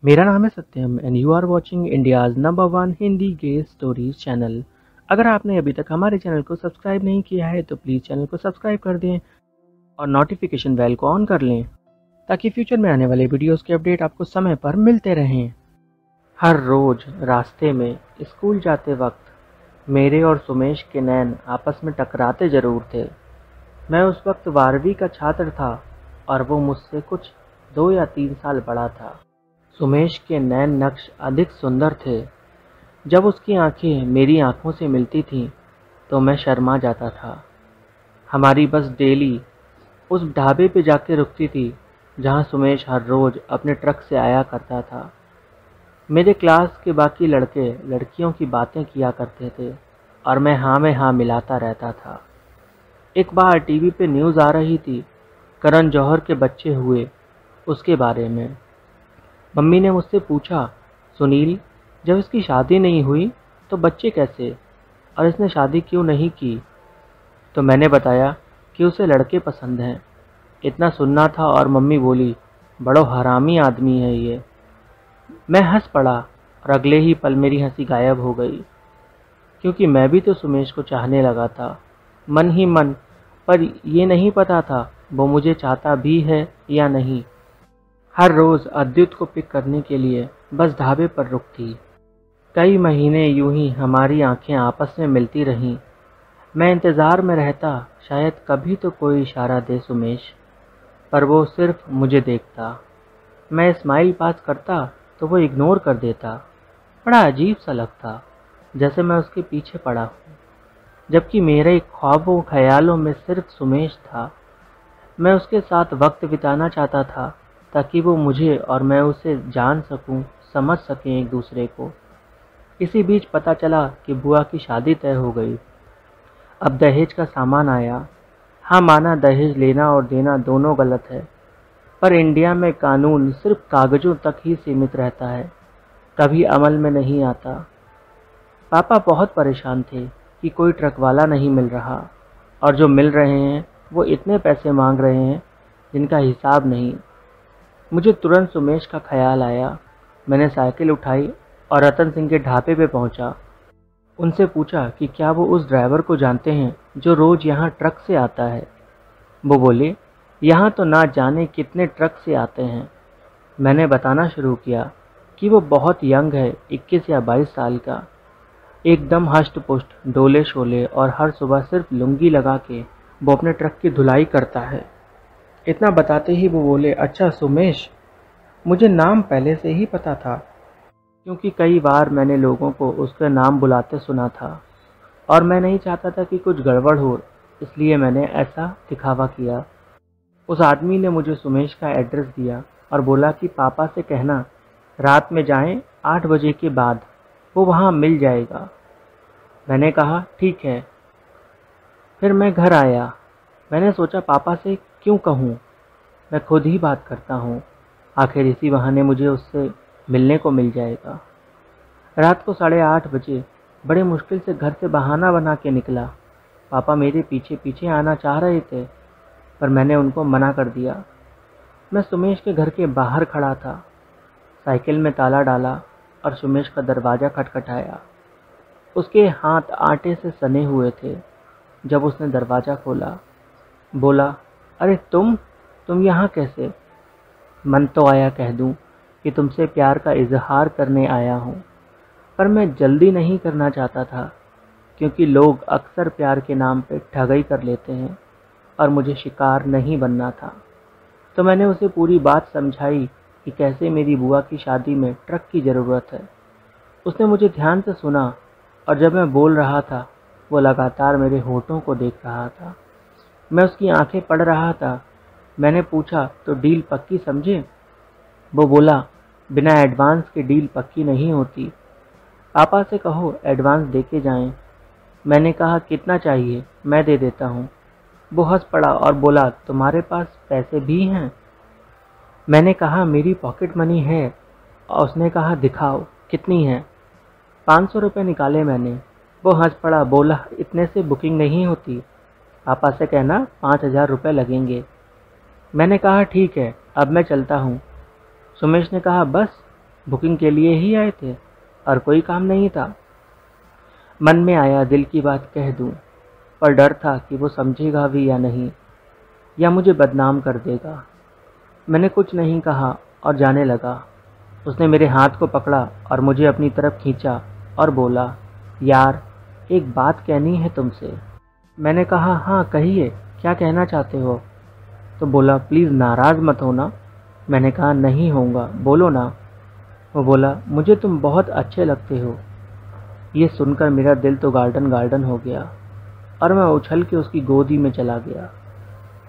मेरा नाम है Satyam and you are watching India's number one Hindi gay stories channel. अगर आपने अभी तक हमारे चैनल को सब्सक्राइब नहीं किया है तो प्लीज़ चैनल को सब्सक्राइब कर दें और नोटिफिकेशन बेल को ऑन कर लें ताकि फ्यूचर में आने वाले वीडियोस के अपडेट आपको समय पर मिलते रहें। हर रोज़ रास्ते में स्कूल जाते वक्त मेरे और सुमेश के नैन आपस में टकराते ज़रूर थे। मैं उस वक्त 12वीं का छात्र था और वो मुझसे कुछ 2 या 3 साल बड़ा था। सुमेश के नैन नक्श अधिक सुंदर थे। जब उसकी आंखें मेरी आंखों से मिलती थीं तो मैं शर्मा जाता था। हमारी बस डेली उस ढाबे पे जाके रुकती थी जहां सुमेश हर रोज अपने ट्रक से आया करता था। मेरे क्लास के बाकी लड़के लड़कियों की बातें किया करते थे और मैं हाँ में हाँ मिलाता रहता था। एक बार टीवी पे न्यूज़ आ रही थी, करण जौहर के बच्चे हुए उसके बारे में। मम्मी ने मुझसे पूछा, सुनील, जब इसकी शादी नहीं हुई तो बच्चे कैसे, और इसने शादी क्यों नहीं की? तो मैंने बताया कि उसे लड़के पसंद हैं। इतना सुनना था और मम्मी बोली, बड़ो हरामी आदमी है ये। मैं हंस पड़ा और अगले ही पल मेरी हंसी गायब हो गई, क्योंकि मैं भी तो सुमेश को चाहने लगा था, मन ही मन। पर ये नहीं पता था वो मुझे चाहता भी है या नहीं। हर रोज़ अद्युत को पिक करने के लिए बस ढाबे पर रुकती। कई महीने यूं ही हमारी आंखें आपस में मिलती रहीं। मैं इंतज़ार में रहता, शायद कभी तो कोई इशारा दे सुमेश, पर वो सिर्फ मुझे देखता। मैं स्माइल पास करता तो वो इग्नोर कर देता। बड़ा अजीब सा लगता, जैसे मैं उसके पीछे पड़ा हूँ, जबकि मेरे ख्वाबों ख्यालों में सिर्फ सुमेश था। मैं उसके साथ वक्त बिताना चाहता था ताकि वो मुझे और मैं उसे जान सकूं, समझ सकें एक दूसरे को। इसी बीच पता चला कि बुआ की शादी तय हो गई। अब दहेज का सामान आया। हाँ, माना दहेज लेना और देना दोनों गलत है, पर इंडिया में कानून सिर्फ कागजों तक ही सीमित रहता है, कभी अमल में नहीं आता। पापा बहुत परेशान थे कि कोई ट्रक वाला नहीं मिल रहा, और जो मिल रहे हैं वो इतने पैसे मांग रहे हैं जिनका हिसाब नहीं। मुझे तुरंत सुमेश का ख्याल आया। मैंने साइकिल उठाई और रतन सिंह के ढाबे पे पहुंचा। उनसे पूछा कि क्या वो उस ड्राइवर को जानते हैं जो रोज़ यहाँ ट्रक से आता है। वो बोले, यहाँ तो ना जाने कितने ट्रक से आते हैं। मैंने बताना शुरू किया कि वो बहुत यंग है, 21 या 22 साल का, एकदम हष्ट पुष्ट, डोले शोले, और हर सुबह सिर्फ लुंगी लगा के वो अपने ट्रक की धुलाई करता है। इतना बताते ही वो बोले, अच्छा सुमेश, मुझे नाम पहले से ही पता था, क्योंकि कई बार मैंने लोगों को उसका नाम बुलाते सुना था और मैं नहीं चाहता था कि कुछ गड़बड़ हो, इसलिए मैंने ऐसा दिखावा किया। उस आदमी ने मुझे सुमेश का एड्रेस दिया और बोला कि पापा से कहना रात में जाएं 8 बजे के बाद, वो वहाँ मिल जाएगा। मैंने कहा ठीक है। फिर मैं घर आया। मैंने सोचा पापा से क्यों कहूँ, मैं खुद ही बात करता हूँ, आखिर इसी बहाने मुझे उससे मिलने को मिल जाएगा। रात को 8:30 बजे बड़े मुश्किल से घर से बहाना बना के निकला। पापा मेरे पीछे पीछे आना चाह रहे थे, पर मैंने उनको मना कर दिया। मैं सुमेश के घर के बाहर खड़ा था, साइकिल में ताला डाला और सुमेश का दरवाज़ा खटखटाया। उसके हाथ आटे से सने हुए थे। जब उसने दरवाज़ा खोला, बोला, अरे तुम यहाँ कैसे? मन तो आया कह दूं कि तुमसे प्यार का इजहार करने आया हूँ, पर मैं जल्दी नहीं करना चाहता था, क्योंकि लोग अक्सर प्यार के नाम पे ठगई कर लेते हैं और मुझे शिकार नहीं बनना था। तो मैंने उसे पूरी बात समझाई कि कैसे मेरी बुआ की शादी में ट्रक की ज़रूरत है। उसने मुझे ध्यान से सुना और जब मैं बोल रहा था वो लगातार मेरे होठों को देख रहा था। मैं उसकी आंखें पढ़ रहा था। मैंने पूछा, तो डील पक्की समझे? वो बोला, बिना एडवांस के डील पक्की नहीं होती। पापा से कहो एडवांस दे के जाएं। मैंने कहा, कितना चाहिए, मैं दे देता हूँ। वो हंस पड़ा और बोला, तुम्हारे पास पैसे भी हैं? मैंने कहा, मेरी पॉकेट मनी है। और उसने कहा, दिखाओ कितनी है? 500 रुपये निकाले मैंने। वो हंस पड़ा, बोला, इतने से बुकिंग नहीं होती, पापा से कहना 5000 रुपये लगेंगे। मैंने कहा ठीक है, अब मैं चलता हूँ। सुमेश ने कहा, बस? बुकिंग के लिए ही आए थे और कोई काम नहीं था। मन में आया दिल की बात कह दूं, पर डर था कि वो समझेगा भी या नहीं, या मुझे बदनाम कर देगा। मैंने कुछ नहीं कहा और जाने लगा। उसने मेरे हाथ को पकड़ा और मुझे अपनी तरफ खींचा और बोला, यार एक बात कहनी है तुमसे। मैंने कहा, हाँ कहिए, क्या कहना चाहते हो? तो बोला, प्लीज़ नाराज़ मत होना। मैंने कहा, नहीं होऊंगा, बोलो ना। वो बोला, मुझे तुम बहुत अच्छे लगते हो। ये सुनकर मेरा दिल तो गार्डन गार्डन हो गया और मैं उछल के उसकी गोदी में चला गया।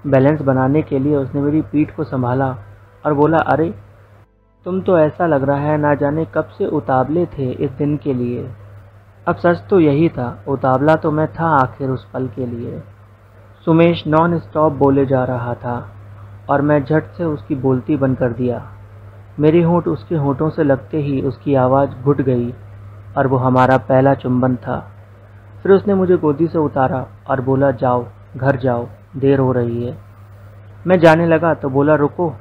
बैलेंस बनाने के लिए उसने मेरी पीठ को संभाला और बोला, अरे तुम तो ऐसा लग रहा है ना जाने कब से उतावले थे इस दिन के लिए। अब सच तो यही था, उतावला तो मैं था आखिर उस पल के लिए। सुमेश नॉन स्टॉप बोले जा रहा था और मैं झट से उसकी बोलती बंद कर दिया। मेरे होंठ उसके होंठों से लगते ही उसकी आवाज़ घुट गई और वो हमारा पहला चुंबन था। फिर उसने मुझे गोदी से उतारा और बोला, जाओ घर जाओ, देर हो रही है। मैं जाने लगा तो बोला, रुको,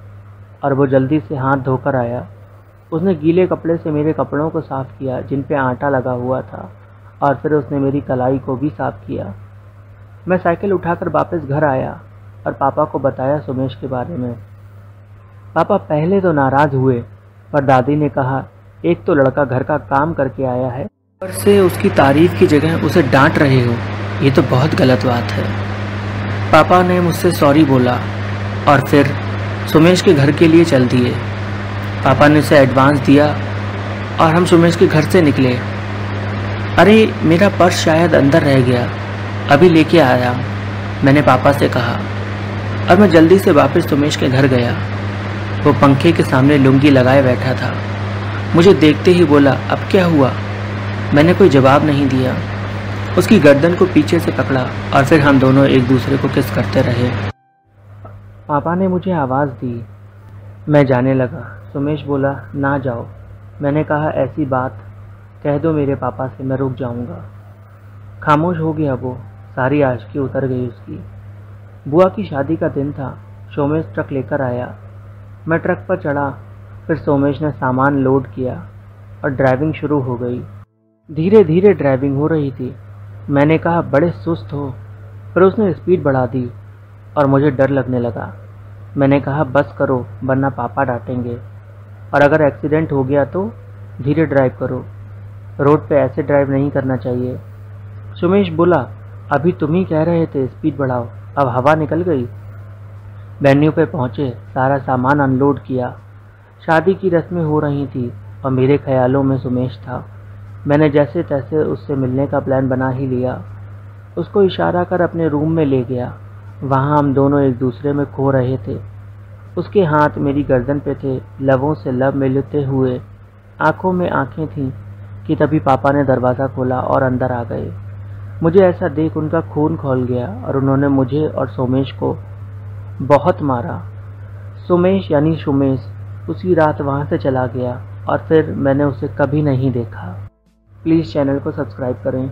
और वो जल्दी से हाथ धोकर आया। उसने गीले कपड़े से मेरे कपड़ों को साफ़ किया जिन पे आटा लगा हुआ था, और फिर उसने मेरी कलाई को भी साफ़ किया। मैं साइकिल उठाकर वापस घर आया और पापा को बताया सुमेश के बारे में। पापा पहले तो नाराज़ हुए, पर दादी ने कहा, एक तो लड़का घर का काम करके आया है, ऊपर से उसकी तारीफ की जगह उसे डांट रहे हो, ये तो बहुत गलत बात है। पापा ने मुझसे सॉरी बोला और फिर सुमेश के घर के लिए चल दिए। पापा ने उसे एडवांस दिया और हम सुमेश के घर से निकले। अरे मेरा पर्स शायद अंदर रह गया, अभी लेके आया, मैंने पापा से कहा, और मैं जल्दी से वापस सुमेश के घर गया। वो पंखे के सामने लुंगी लगाए बैठा था। मुझे देखते ही बोला, अब क्या हुआ? मैंने कोई जवाब नहीं दिया। उसकी गर्दन को पीछे से पकड़ा और फिर हम दोनों एक दूसरे को किस करते रहे। पापा ने मुझे आवाज़ दी। मैं जाने लगा। सुमेश बोला, ना जाओ। मैंने कहा, ऐसी बात कह दो मेरे पापा से, मैं रुक जाऊंगा। खामोश हो गया वो, सारी आशिकी उतर गई उसकी। बुआ की शादी का दिन था। सोमेश ट्रक लेकर आया। मैं ट्रक पर चढ़ा, फिर सोमेश ने सामान लोड किया और ड्राइविंग शुरू हो गई। धीरे धीरे ड्राइविंग हो रही थी। मैंने कहा, बड़े सुस्त हो, फिर उसने स्पीड बढ़ा दी और मुझे डर लगने लगा। मैंने कहा, बस करो वरना पापा डांटेंगे, और अगर एक्सीडेंट हो गया तो धीरे ड्राइव करो, रोड पे ऐसे ड्राइव नहीं करना चाहिए। सुमेश बोला, अभी तुम ही कह रहे थे स्पीड बढ़ाओ, अब हवा निकल गई। वेन्यू पे पहुंचे, सारा सामान अनलोड किया। शादी की रस्में हो रही थी और मेरे ख्यालों में सुमेश था। मैंने जैसे तैसे उससे मिलने का प्लान बना ही लिया। उसको इशारा कर अपने रूम में ले गया। वहाँ हम दोनों एक दूसरे में खो रहे थे। उसके हाथ मेरी गर्दन पे थे, लबों से लब मिलते हुए, आंखों में आंखें थीं कि तभी पापा ने दरवाज़ा खोला और अंदर आ गए। मुझे ऐसा देख उनका खून खौल गया और उन्होंने मुझे और सोमेश को बहुत मारा। सुमेश यानी सुमेश उसी रात वहाँ से चला गया और फिर मैंने उसे कभी नहीं देखा। प्लीज़ चैनल को सब्सक्राइब करें।